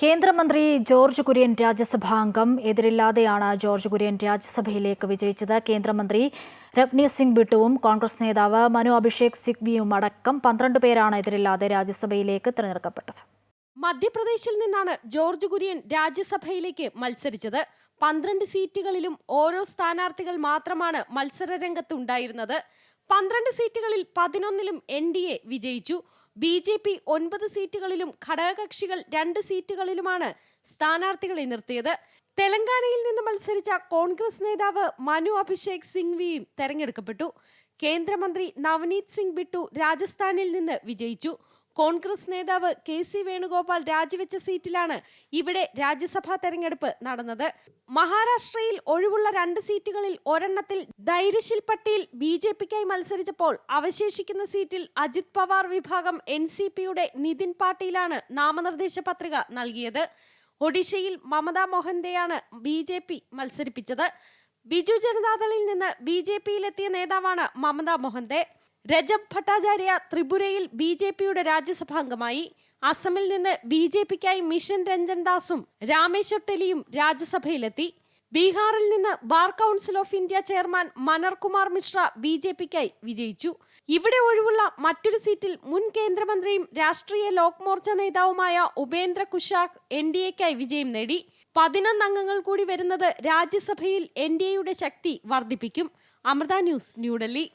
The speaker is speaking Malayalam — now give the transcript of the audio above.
കേന്ദ്രമന്ത്രി ജോർജ് കുര്യൻ രാജ്യസഭാംഗം എതിരില്ലാതെയാണ് ജോർജ് കുര്യൻ രാജ്യസഭയിലേക്ക് വിജയിച്ചത്. കേന്ദ്രമന്ത്രി രവ്നീത് സിംഗ് ബിട്ടുവും കോൺഗ്രസ് നേതാവ് മനു അഭിഷേക് സിംഗ്വിയും അടക്കം 12 പേരാണ് എതിരില്ലാതെ രാജ്യസഭയിലേക്ക് തിരഞ്ഞെടുക്കപ്പെട്ടത്. മധ്യപ്രദേശിൽ നിന്നാണ് ജോർജ് കുര്യൻ രാജ്യസഭയിലേക്ക് മത്സരിച്ചത്. 12 സീറ്റുകളിലും ഓരോ സ്ഥാനാർത്ഥികൾ മാത്രമാണ് മത്സരരംഗത്തുണ്ടായിരുന്നത്. 12 സീറ്റുകളിൽ 11ലും NDA വിജയിച്ചു. BJP 9 സീറ്റുകളിലും ഘടകകക്ഷികൾ 2 സീറ്റുകളിലുമാണ് സ്ഥാനാർത്ഥികളെ നിർത്തിയത്. തെലങ്കാനയിൽ നിന്ന് മത്സരിച്ച കോൺഗ്രസ് നേതാവ് മനു അഭിഷേക് സിംഗ്വിയും തെരഞ്ഞെടുക്കപ്പെട്ടു. കേന്ദ്രമന്ത്രി നവനീത് സിംഗ് ബിട്ടു രാജസ്ഥാനിൽ നിന്ന് വിജയിച്ചു. കോൺഗ്രസ് നേതാവ് KC വേണുഗോപാൽ രാജിവെച്ച സീറ്റിലാണ് ഇവിടെ രാജ്യസഭാ തെരഞ്ഞെടുപ്പ് നടന്നത്. മഹാരാഷ്ട്രയിൽ ഒഴിവുള്ള 2 സീറ്റുകളിൽ ഒരെണ്ണത്തിൽ ധൈര്യശീൽ പട്ടേൽ BJPക്കായി മത്സരിച്ചപ്പോൾ അവശേഷിക്കുന്ന സീറ്റിൽ അജിത് പവാർ വിഭാഗം NCPയുടെ നിതിൻ പാട്ടീലാണ് നാമനിർദ്ദേശ പത്രിക നൽകിയത്. ഒഡീഷയിൽ മമതാ മോഹന്തയാണ് BJP മത്സരിപ്പിച്ചത്. ബിജു ജനതാദളിൽ നിന്ന് BJPയിലെത്തിയ നേതാവാണ് മമതാ മോഹന്തെ. രജബ് ഭട്ടാചാര്യ ത്രിപുരയിൽ BJPയുടെ രാജ്യസഭാംഗമായി. അസമിൽ നിന്ന് BJPക്കായി മിഷൻ രഞ്ജൻ ദാസും രാമേശ്വർ ടെലിയും രാജ്യസഭയിലെത്തി. ബീഹാറിൽ നിന്ന് bar council of India chairman Manan Kumar Mishra BJPക്കായി വിജയിച്ചു. ഇവിടെ ഒഴിവുള്ള മറ്റൊരു സീറ്റിൽ മുൻ കേന്ദ്രമന്ത്രിയും രാഷ്ട്രീയ ലോക് മോർച്ച നേതാവുമായ ഉപേന്ദ്ര കുഷാഖ് NDAക്കായി വിജയം നേടി. 11 അംഗങ്ങൾ കൂടി വരുന്നത് രാജ്യസഭയിൽ NDAയുടെ ശക്തി വർദ്ധിപ്പിക്കും. അമൃത ന്യൂസ്, ന്യൂഡൽഹി.